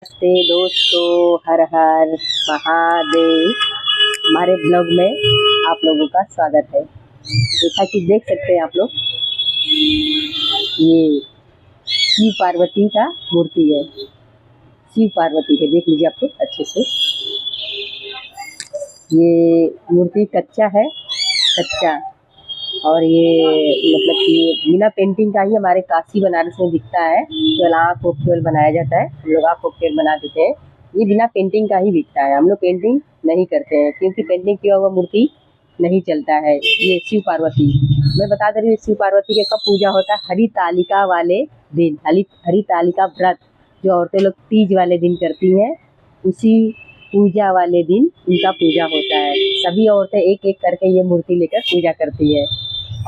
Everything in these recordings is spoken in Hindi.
नमस्ते दोस्तों, हर हर महादेव। हमारे ब्लॉग में आप लोगों का स्वागत है। जैसा कि देख सकते हैं आप लोग, ये शिव पार्वती का मूर्ति है। शिव पार्वती के देख लीजिए आप लोग अच्छे से। ये मूर्ति कच्चा है, कच्चा। और ये मतलब कि बिना पेंटिंग का ही हमारे काशी बनारस में बिकता है। केवल आँख को केवल बनाया जाता है, हम लोग आँख को केवल बना देते हैं। ये बिना पेंटिंग का ही बिकता है, हम लोग पेंटिंग नहीं करते हैं क्योंकि पेंटिंग किया हुआ मूर्ति नहीं चलता है। ये शिव पार्वती, मैं बता दे रही हूँ, शिव पार्वती के कब पूजा होता है? हरितालिका वाले दिन, हरितालिका व्रत जो औरतें लोग तीज वाले दिन करती हैं, उसी पूजा वाले दिन इनका पूजा होता है। सभी औरतें एक एक करके ये मूर्ति लेकर पूजा करती है।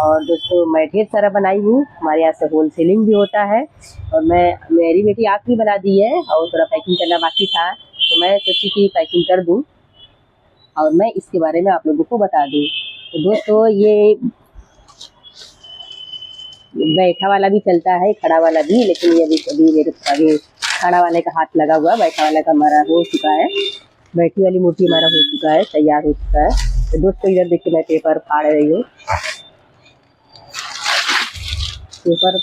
और दोस्तों, मैं ढेर सारा बनाई हूँ, हमारे यहाँ से होलसेलिंग भी होता है। और मेरी बेटी आँख भी बना दी है और थोड़ा पैकिंग करना बाकी था, तो मैं सोची कि पैकिंग कर दूँ और मैं इसके बारे में आप लोगों को बता दूँ। तो दोस्तों, ये बैठा वाला भी चलता है, खड़ा वाला भी, लेकिन ये अभी मेरे अभी खड़ा वाले का हाथ लगा हुआ, बैठा वाला का हमारा हो चुका है। बैठी वाली मूर्ति हमारा हो चुका है, तैयार हो चुका है। तो दोस्तों, इधर देखिए मैं पेपर फाड़ रही हूँ। पेपर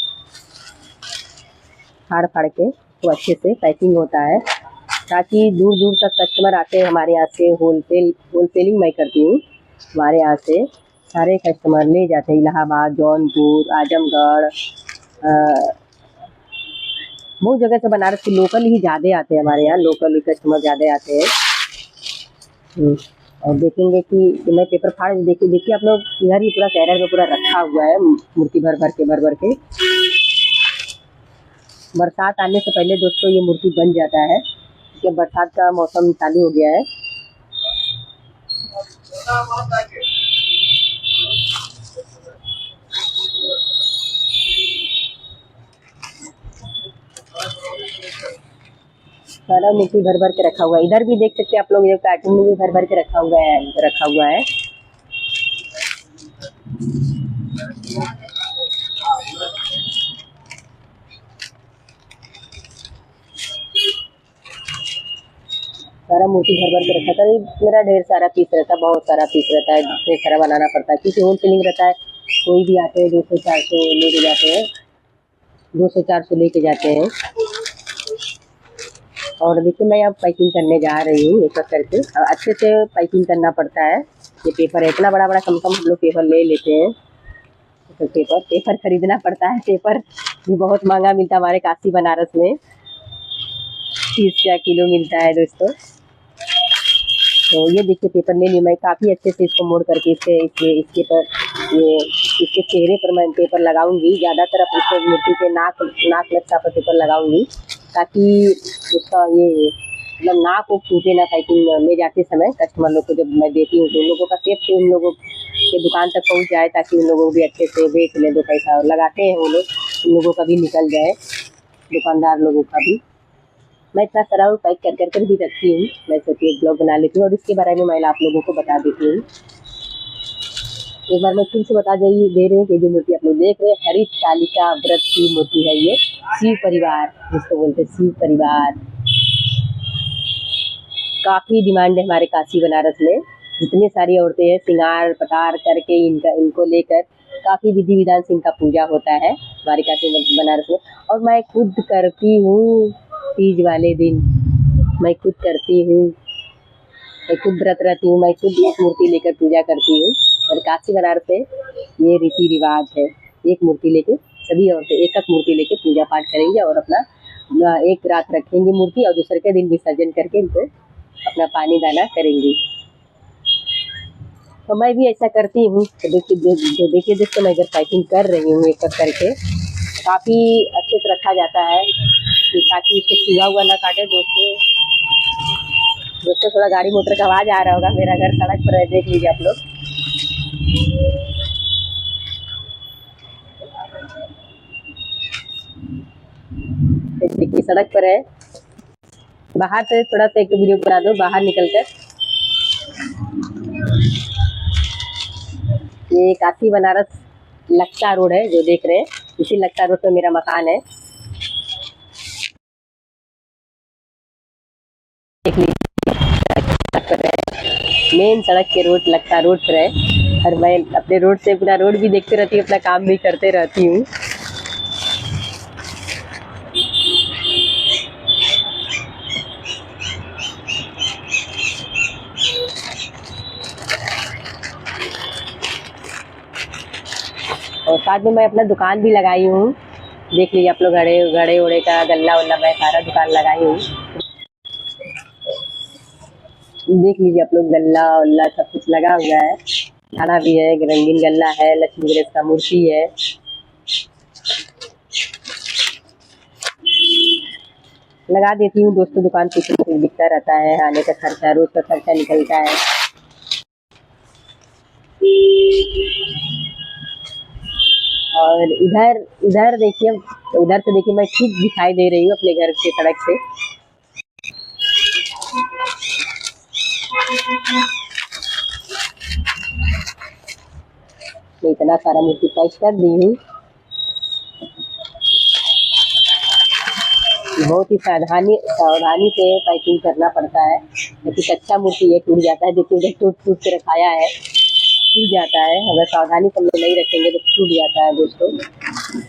फाड़ के तो अच्छे से पैकिंग होता है, ताकि दूर दूर तक कस्टमर आते हैं हमारे यहाँ से। होलसेलिंग मैं करती हूँ, हमारे यहाँ से सारे कस्टमर ले जाते हैं। इलाहाबाद, जौनपुर, आजमगढ़, बहुत जगह से बनारस के लोकल ही ज़्यादा आते हैं हमारे यहाँ, लोकल ही कस्टमर ज़्यादा आते हैं। और देखेंगे कि मैं पेपर फाड़ देखिए आप लोग, इधर ही पूरा कैरर में पूरा रखा हुआ है मूर्ति, भर भर के। बरसात आने से पहले दोस्तों ये मूर्ति बन जाता है, क्योंकि बरसात का मौसम चालू हो गया है। सारा मूर्ति भर के रखा हुआ है। इधर भी देख सकते हैं आप लोग, ये कार्टून में भी भर के रखा हुआ है। सारा मूर्ति भर के रखा था। मेरा ढेर सारा पीस रहता है, बहुत सारा पीस रहता है, ढेर सारा बनाना पड़ता है क्योंकि होलसेलिंग रहता है। कोई भी आते हैं 200-400 लेके जाते हैं, 200-400 लेके जाते हैं। और देखिए मैं अब पैकिंग करने जा रही हूँ, एक एक करके। अच्छे से पैकिंग करना पड़ता है। ये पेपर है इतना बड़ा बड़ा, कम हम लोग पेपर ले लेते हैं। तो पेपर खरीदना पड़ता है। पेपर भी बहुत महंगा मिलता है हमारे काशी बनारस में, 30 का किलो मिलता है दोस्तों। तो ये देखिए पेपर ले ली मैं, काफ़ी अच्छे से इसको मोड़ करके इसके चेहरे पर मैं पेपर लगाऊंगी। ज़्यादातर अब इसको मूर्ति के नाक लक्षा पर पेपर लगाऊंगी, ताकि उसका ये मतलब नाक को टूटे ना पैकिंग ले जाते समय। कस्टमर लोग को जब मैं देती हूँ तो उन लोगों का सेफ्टी उन लोगों के दुकान तक पहुँच जाए, ताकि उन लोगों को भी अच्छे से बेच लें, 2 पैसा और लगाते हैं वो लोग, उन लोगों का भी निकल जाए, दुकानदार लोगों का भी। मैं इतना सारा पैक कर भी रखती हूँ। मैं सोची एक ब्लॉग बना लेती हूँ और इसके बारे में मैं आप लोगों को बता देती हूँ। एक बार मैं फिर से बता दे रही हूँ कि जो मूर्ति आप लोग देख रहे हैं, हरितालिका व्रत की मूर्ति है। ये शिव परिवार जिसको बोलते हैं, शिव परिवार। काफ़ी डिमांड है हमारे काशी बनारस में। जितनी सारी औरतें हैं, श्रृंगार पटार करके इनको लेकर काफ़ी विधि विधान से इनका पूजा होता है हमारे काशी बनारस में। और मैं खुद करती हूँ, तीज वाले दिन मैं खुद करती हूँ, मैं खुद व्रत रहती हूँ, मैं खुद एक मूर्ति लेकर पूजा करती हूँ। और काशी बनारस में ये रीति रिवाज है, एक मूर्ति लेके सभी औरतें एक मूर्ति लेके पूजा पाठ करेंगे और अपना एक रात रखेंगी मूर्ति, और दूसरे के दिन विसर्जन करके इनको अपना पानी दाना करेंगी। तो मैं भी ऐसा करती हूँ। तो देखिए दोस्तों, मैं इधर पैकिंग कर रही हूँ एक करके। काफ़ी अच्छे से रखा जाता है कि ताकि इसको चूहा हुआ ना काटे। दोस्तों थोड़ा गाड़ी मोटर का आवाज़ आ रहा होगा, मेरा घर सड़क पर है, देख लीजिए आप लोग। देखिए सड़क पर है, बाहर से थोड़ा सा एक वीडियो बना दो बाहर निकल कर। ये काशी बनारस लक्सा रोड है जो देख रहे हैं, इसी लक्सा रोड पे मेरा मकान है। मेन सड़क के रोड लगता रोड पर है, और मैं अपने रोड से पूरा रोड भी देखते रहती हूँ, अपना काम भी करते रहती हूँ। और साथ में मैं अपना दुकान भी लगाई हूँ, देख लीजिए आप लोग, घड़े उड़े का गल्ला वल्ला मैं सारा दुकान लगाई हूँ। देख लीजिए आप लोग, गल्ला वल्ला सब कुछ लगा हुआ है, खाना भी है, रंगीन गल्ला है, लक्ष्मी गणेश का मूर्ति है। लगा देती हूँ दोस्तों, दुकान पे कुछ बिकता रहता है, आने का खर्चा, रोज का खर्चा निकलता है। और इधर इधर देखिए, उधर से देखिए मैं ठीक दिखाई दे रही हूँ अपने घर के सड़क से। मैं इतना सारा मूर्ति पैक कर दी हूँ। बहुत ही सावधानी से पैकिंग करना पड़ता है, क्योंकि कच्चा मूर्ति ये टूट जाता है। देखिए उधर टूट के रखाया है, टूट जाता है। अगर सावधानी से हम लोग नहीं रखेंगे तो टूट जाता है दोस्तों,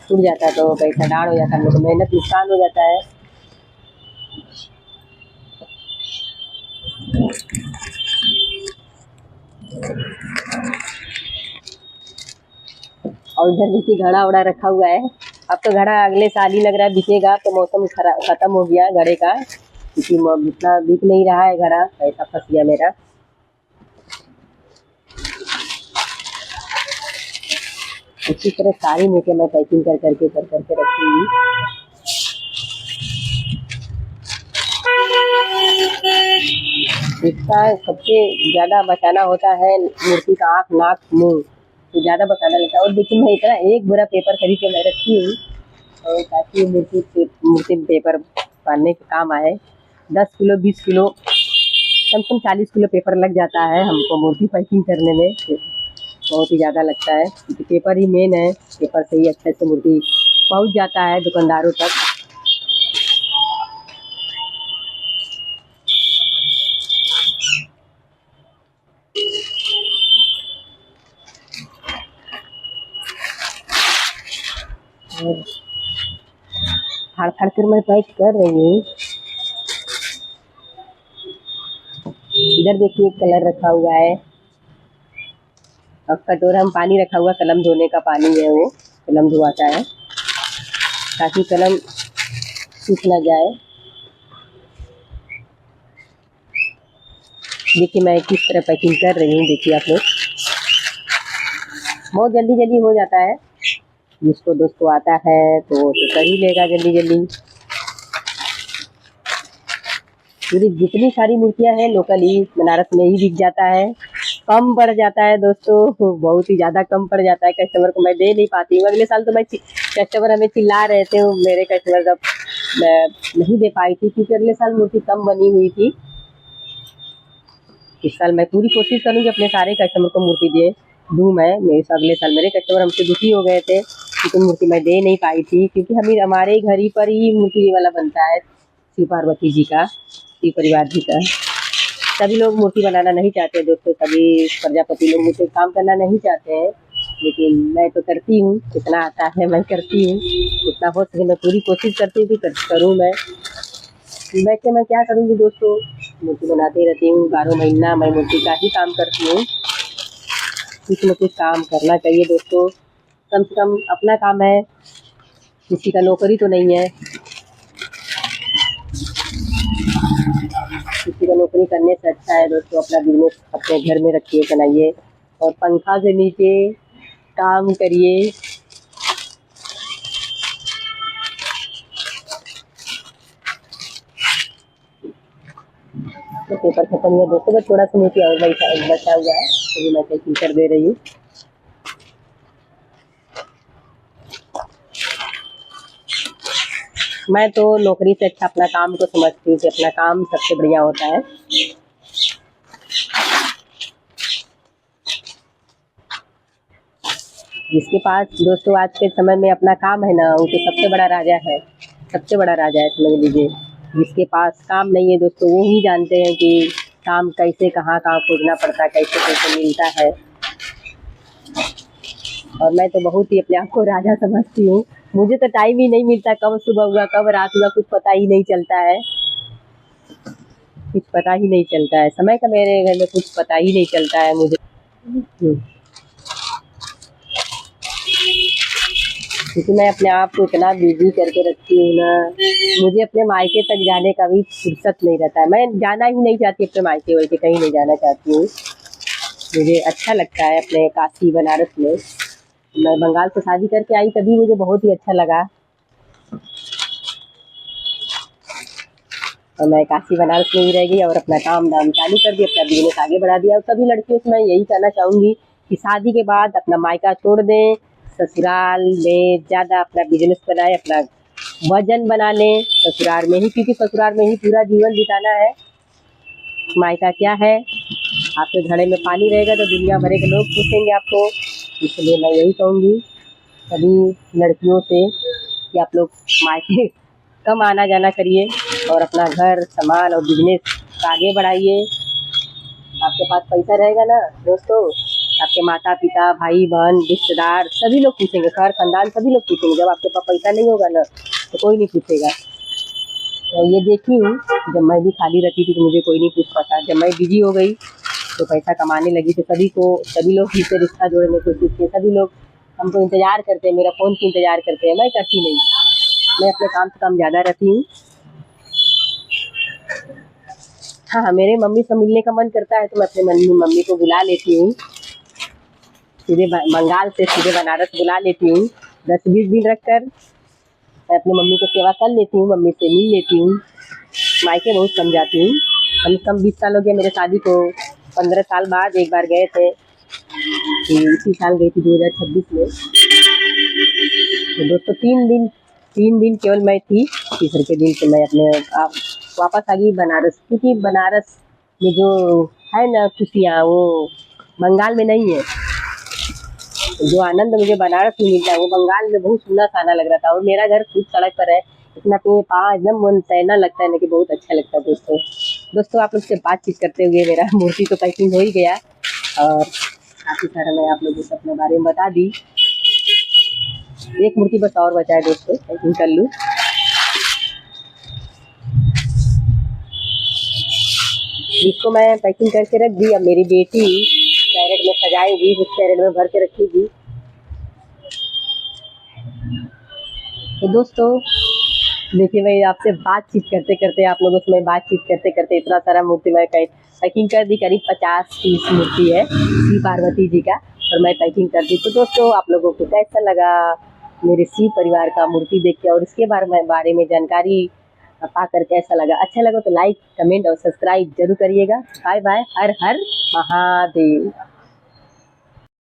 टूट जाता है तो पैसा डाढ़ हो जाता है, हम लोग मेहनत नुकसान हो जाता है। और इधर देखिए घड़ा उड़ा रखा हुआ है। अब तो घड़ा अगले साल ही लग रहा है बिकेगा, तो मौसम खत्म हो गया घड़े का, क्योंकि इतना बिक नहीं रहा है घड़ा, पैसा फंस गया मेरा। इसी तरह सारी मूर्तियाँ मैं पैकिंग कर करके रखूंगी। इसका सबसे ज़्यादा बचाना होता है मूर्ति का आँख, नाक, मुँह, तो ज़्यादा बचाना लगता है। और देखिए मैं इतना एक बुरा पेपर खरीद के मैं रखी हूँ, और ताकि मूर्ति में पेपर बांधने के काम आए। 10 किलो 20 किलो कम से कम 40 किलो पेपर लग जाता है हमको मूर्ति पैकिंग करने में, बहुत ही ज़्यादा लगता है, क्योंकि पेपर ही मेन है। पेपर से ही अच्छे से मूर्ति पहुँच जाता है दुकानदारों तक। फाड़ फाड़ कर मैं पैक कर रही हूँ। इधर देखिए कलर रखा हुआ है, और कटोरा में पानी रखा हुआ, कलम धोने का पानी है, वो कलम धुआता है ताकि कलम सूख ना जाए। देखिए मैं किस तरह पैकिंग कर रही हूँ, देखिए आप लोग, बहुत जल्दी जल्दी हो जाता है। जिसको दोस्तों आता है तो वो तो कर ही लेगा जल्दी जल्दी। पूरी जितनी सारी मूर्तियाँ हैं लोकल ही बनारस में ही बिक जाता है, कम पड़ जाता है दोस्तों, बहुत ही ज़्यादा कम पड़ जाता है। कस्टमर को मैं दे नहीं पाती हूँ। अगले साल तो मैं कस्टमर हमें चिल्ला रहे थे, मेरे कस्टमर जब मैं नहीं दे पाई थी, क्योंकि अगले साल मूर्ति कम बनी हुई थी। इस साल मैं पूरी कोशिश करूँगी अपने सारे कस्टमर को मूर्ति दूँ मैं। अगले साल मेरे कस्टमर हमसे दुखी हो गए थे क्योंकि मूर्ति मैं दे नहीं पाई थी, क्योंकि हमारे घर ही पर ही मूर्ति वाला बनता है, शिव पार्वती जी का, शिव परिवार जी का। सभी लोग मूर्ति बनाना नहीं चाहते दोस्तों, सभी प्रजापति लोग मुझसे काम करना नहीं चाहते हैं, लेकिन मैं तो करती हूँ, जितना आता है मैं करती हूँ, जितना हो सके मैं पूरी कोशिश करती हूँ कि करूँ। मैं क्या करूँगी दोस्तों, मूर्ति बनाती रहती हूँ, 12 महीना मैं मूर्ति का ही काम करती हूँ। कुछ न कुछ काम करना चाहिए दोस्तों, कम से कम अपना काम है, किसी का नौकरी तो नहीं है। किसी का नौकरी करने से अच्छा है दोस्तों अपना बिजनेस अपने घर में रखिए, बनाइए, और पंखा से नीचे काम करिए। तो पेपर खत्म हुआ दोस्तों, बस थोड़ा सा नीचे और बचा हुआ है, तो मैं पैकिंग कर दे रही हूँ। मैं तो नौकरी से अच्छा अपना काम को समझती हूँ कि अपना काम सबसे बढ़िया होता है। जिसके पास दोस्तों आज के समय में अपना काम है ना, वो तो सबसे बड़ा राजा है, सबसे बड़ा राजा है समझ लीजिए। जिसके पास काम नहीं है दोस्तों, वो ही जानते हैं कि काम कैसे कहाँ खोजना पड़ता है, कैसे कैसे मिलता है। और मैं तो बहुत ही अपने आप को राजा समझती हूँ। मुझे तो टाइम ही नहीं मिलता, कब सुबह हुआ कब रात हुआ कुछ पता ही नहीं चलता है, कुछ पता ही नहीं चलता है। समय का मेरे घर में कुछ पता ही नहीं चलता है मुझे, क्योंकि मैं अपने आप को इतना बिजी करके रखती हूँ ना, मुझे अपने मायके तक जाने का भी फुर्सत नहीं रहता है। मैं जाना ही नहीं चाहती अपने मायके वायके, कहीं नहीं जाना चाहती हूँ। मुझे अच्छा लगता है अपने काशी बनारस में। मैं बंगाल से शादी करके आई तभी मुझे बहुत ही अच्छा लगा, और मैं काशी बनारस में ही रह गई और अपना काम धाम चालू कर दिया, अपना बिजनेस आगे बढ़ा दिया। और सभी लड़कियों से मैं यही कहना चाहूँगी कि शादी के बाद अपना मायका छोड़ दें, ससुराल में ज़्यादा अपना बिजनेस बनाए, अपना वजन बना लें ससुराल में ही, क्योंकि ससुराल में ही पूरा जीवन बिताना है। मायका क्या है, आपके घड़े में पानी रहेगा तो दुनिया भर के लोग पूछेंगे आपको। इसलिए मैं यही कहूँगी सभी लड़कियों से कि आप लोग मायके कम आना जाना करिए और अपना घर सामान और बिजनेस आगे बढ़ाइए। आपके पास पैसा रहेगा ना दोस्तों, आपके माता पिता भाई बहन रिश्तेदार सभी लोग पूछेंगे, घर खानदान सभी लोग पूछेंगे। जब आपके पास पैसा नहीं होगा ना तो कोई नहीं पूछेगा। तो ये देखी हूँ, जब मैं भी खाली रहती थी तो मुझे कोई नहीं पूछ पाता। जब मैं बिजी हो गई तो पैसा कमाने लगी तो सभी लोग मुझसे रिश्ता जोड़ने की कोशिश किए, सभी लोग हमको इंतज़ार करते हैं, मेरा फ़ोन की इंतज़ार करते हैं। मैं करती नहीं, मैं अपने काम से काम ज़्यादा रहती हूँ। हाँ, मेरे मम्मी से मिलने का मन करता है तो मैं अपने मम्मी को बुला लेती हूँ, सीधे बंगाल से सीधे बनारस बुला लेती हूँ। 10-20 दिन रख कर मैं अपनी मम्मी की सेवा कर लेती हूँ, मम्मी से मिल लेती हूँ। मायके बहुत कम जाती हूँ, कम से कम 20 साल हो गया मेरे शादी को। 15 साल बाद एक बार गए थे, इसी साल गई थी 2026 में। तो दोस्तों 3 दिन केवल मैं थी, तीसरे के दिन से मैं अपने आप वापस आ गई बनारस, क्योंकि बनारस में जो है ना खुशियाँ वो बंगाल में नहीं है। जो आनंद मुझे बनारस में मिलता है वो बंगाल में बहुत सुंदर खाना लग रहा था। और मेरा घर खुद सड़क पर है, इतना पेड़ पहाड़ एकदम मन तैरना लगता है ना कि बहुत अच्छा लगता है। दोस्तों आप लोग से बातचीत करते हुए मेरा मूर्ति तो पैकिंग हो ही गया और काफ़ी सारा मैं आप लोगों को अपने बारे में बता दी। एक मूर्ति बस और बचा है दोस्तों, पैकिंग कर लूँ। इसको मैं पैकिंग करके रख दी, अब मेरी बेटी कैरेट में सजाएगी, उस कैरेट में भर के रखेगी। तो दोस्तों देखिए, मैं आपसे बातचीत करते करते आप लोगों से मैं बातचीत करते करते इतना सारा मूर्ति मैं पैकिंग कर दी। करीब 50-30 मूर्ति है शिव पार्वती जी का, और मैं पैकिंग कर दी। तो दोस्तों आप लोगों को कैसा लगा मेरे शिव परिवार का मूर्ति देख के, और इसके बारे में जानकारी पाकर कैसा लगा? अच्छा लगा तो लाइक कमेंट और सब्सक्राइब जरूर करिएगा। बाय बाय, हर हर महादेव।